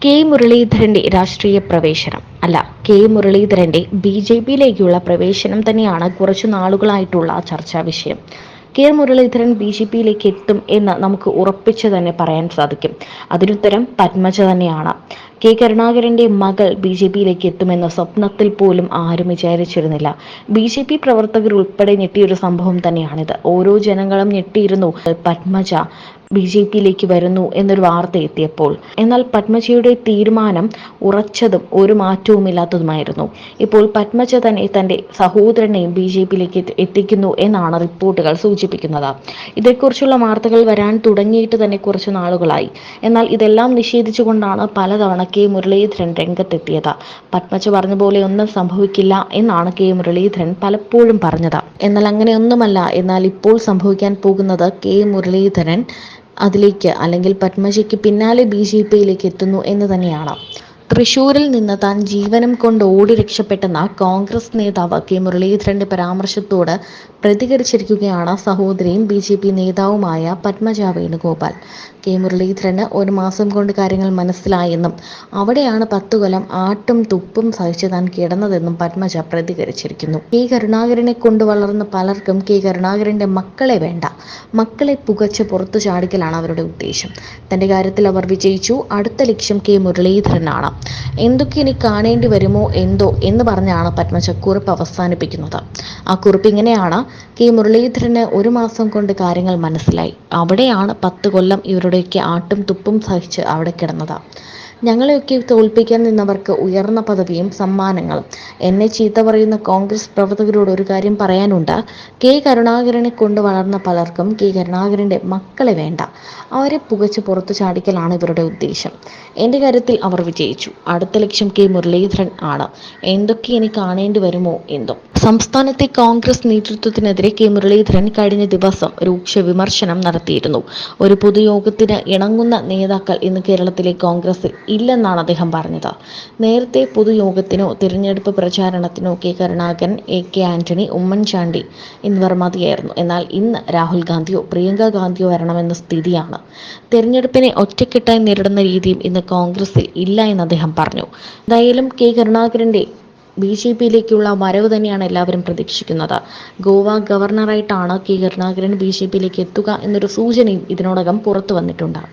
K മുരളീധരന്റെ രാഷ്ട്രീയ പ്രവേശനം അല്ല, കെ മുരളീധരന്റെ ബി.ജെ.പിയിലേക്കുള്ള പ്രവേശനം തന്നെയാണ് കുറച്ചു നാളുകളായിട്ടുള്ള ചർച്ചാ വിഷയം. കെ മുരളീധരൻ ബി.ജെ.പിയിലേക്ക് എത്തും എന്ന് നമുക്ക് ഉറപ്പിച്ചു തന്നെ പറയാൻ സാധിക്കും. അതിനുത്തരം പത്മജ തന്നെയാണ്. കെ കരുണാകരന്റെ മകൾ ബി.ജെ.പിയിലേക്ക് എത്തുമെന്ന് സ്വപ്നത്തിൽ പോലും ആരും വിചാരിച്ചിരുന്നില്ല. ബി.ജെ.പി പ്രവർത്തകർ ഉൾപ്പെടെ ഞെട്ടിയൊരു സംഭവം തന്നെയാണിത്. ഓരോ ജനങ്ങളും ഞെട്ടിയിരുന്നു പത്മജ ബി.ജെ.പിയിലേക്ക് വരുന്നു എന്നൊരു വാർത്ത എത്തിയപ്പോൾ. എന്നാൽ പത്മജയുടെ തീരുമാനം ഉറച്ചതും ഒരു മാറ്റവുമില്ലാത്തതുമായിരുന്നു. ഇപ്പോൾ പത്മജ തന്നെ തന്റെ സഹോദരനെയും ബി.ജെ.പിയിലേക്ക് എത്തിക്കുന്നു എന്നാണ് റിപ്പോർട്ടുകൾ സൂചിപ്പിക്കുന്നത്. ഇതേക്കുറിച്ചുള്ള വാർത്തകൾ വരാൻ തുടങ്ങിയിട്ട് തന്നെ കുറച്ചു നാളുകളായി. എന്നാൽ ഇതെല്ലാം നിഷേധിച്ചുകൊണ്ടാണ് പലതവണ കെ മുരളീധരൻ രംഗത്തെത്തിയത്. പത്മജ പറഞ്ഞ പോലെ ഒന്നും സംഭവിക്കില്ല എന്നാണ് കെ മുരളീധരൻ പലപ്പോഴും പറഞ്ഞത്. എന്നാൽ അങ്ങനെയൊന്നുമല്ല. എന്നാൽ ഇപ്പോൾ സംഭവിക്കാൻ പോകുന്നത് കെ മുരളീധരൻ അതിലേക്ക് അല്ലെങ്കിൽ പത്മജയ്ക്ക് പിന്നാലെ ബി.ജെ.പിയിലേക്ക് എത്തുന്നു എന്ന് തന്നെയാണ്. തൃശൂരിൽ നിന്ന് താൻ ജീവനം കൊണ്ട് ഓടി രക്ഷപ്പെട്ടെന്ന കോൺഗ്രസ് നേതാവ് കെ മുരളീധരന്റെ പരാമർശത്തോട് പ്രതികരിച്ചിരിക്കുകയാണ് സഹോദരിയും ബി.ജെ.പി നേതാവുമായ പത്മജ വേണുഗോപാൽ. കെ മുരളീധരന് ഒരു മാസം കൊണ്ട് കാര്യങ്ങൾ മനസ്സിലായെന്നും അവിടെയാണ് 10 കൊല്ലം ആട്ടും തുപ്പും സഹിച്ച് താൻ കിടന്നതെന്നും പത്മജ പ്രതികരിച്ചിരിക്കുന്നു. കെ കരുണാകരനെ കൊണ്ട് വളർന്ന പലർക്കും കെ കരുണാകരന്റെ മക്കളെ വേണ്ട, മക്കളെ പുകച്ച് പുറത്തു ചാടിക്കലാണ് അവരുടെ ഉദ്ദേശം. തന്റെ കാര്യത്തിൽ അവർ വിജയിച്ചു. അടുത്ത ലക്ഷ്യം കെ മുരളീധരനാണ്. എന്തൊക്കെ ഇനി കാണേണ്ടി വരുമോ എന്തോ എന്ന് പറഞ്ഞാണ് പത്മജ കുറിപ്പ് അവസാനിപ്പിക്കുന്നത്. ആ കുറിപ്പ് ഇങ്ങനെയാണ്: കെ മുരളീധരന് ഒരു മാസം കൊണ്ട് കാര്യങ്ങൾ മനസ്സിലായി. അവിടെയാണ് 10 കൊല്ലം ഇവരുടെയൊക്കെ ആട്ടും തുപ്പും സഹിച്ച് അവിടെ കിടന്നത്. ഞങ്ങളെയൊക്കെ തോൽപ്പിക്കാൻ നിന്നവർക്ക് ഉയർന്ന പദവിയും സമ്മാനങ്ങളും. എന്നെ ചീത്ത പറയുന്ന കോൺഗ്രസ് പ്രവർത്തകരോട് ഒരു കാര്യം പറയാനുണ്ട്. കെ കരുണാകരനെ കൊണ്ട് വളർന്ന പലർക്കും കെ കരുണാകരന്റെ മക്കളെ വേണ്ട, അവരെ പുകച്ച് പുറത്തു ചാടിക്കലാണ് ഇവരുടെ ഉദ്ദേശം. എൻ്റെ കാര്യത്തിൽ അവർ വിജയിച്ചു. അടുത്ത ലക്ഷ്യം കെ മുരളീധരൻ ആണ്. എന്തൊക്കെ ഇനി കാണേണ്ടി വരുമോ എന്തോ. സംസ്ഥാനത്തെ കോൺഗ്രസ് നേതൃത്വത്തിനെതിരെ കെ മുരളീധരൻ കഴിഞ്ഞ ദിവസം രൂക്ഷ വിമർശനം നടത്തിയിരുന്നു. ഒരു പൊതുയോഗത്തിന് ഇണങ്ങുന്ന നേതാക്കൾ ഇന്ന് കേരളത്തിലെ കോൺഗ്രസിൽ ഇല്ലെന്നാണ് അദ്ദേഹം പറഞ്ഞത്. നേരത്തെ പൊതുയോഗത്തിനോ തിരഞ്ഞെടുപ്പ് പ്രചാരണത്തിനോ കെ കരുണാകരൻ, എ.കെ. ആന്റണി, ഉമ്മൻചാണ്ടി എന്നിവർ മതിയായിരുന്നു. എന്നാൽ ഇന്ന് രാഹുൽ ഗാന്ധിയോ പ്രിയങ്ക ഗാന്ധിയോ വരണമെന്ന സ്ഥിതിയാണ്. തിരഞ്ഞെടുപ്പിനെ ഒറ്റക്കെട്ടായി നേരിടുന്ന രീതിയും ഇന്ന് കോൺഗ്രസിൽ ഇല്ല എന്ന് അദ്ദേഹം പറഞ്ഞു. എന്തായാലും കെ കരുണാകരന്റെ ബി.ജെ.പിയിലേക്കുള്ള വരവ് തന്നെയാണ് എല്ലാവരും പ്രതീക്ഷിക്കുന്നത്. ഗോവ ഗവർണറായിട്ടാണ് കെ കരുണാകരൻ ബി.ജെ.പിയിലേക്ക് എത്തുക എന്നൊരു സൂചനയും ഇതിനോടകം പുറത്തു വന്നിട്ടുണ്ട്.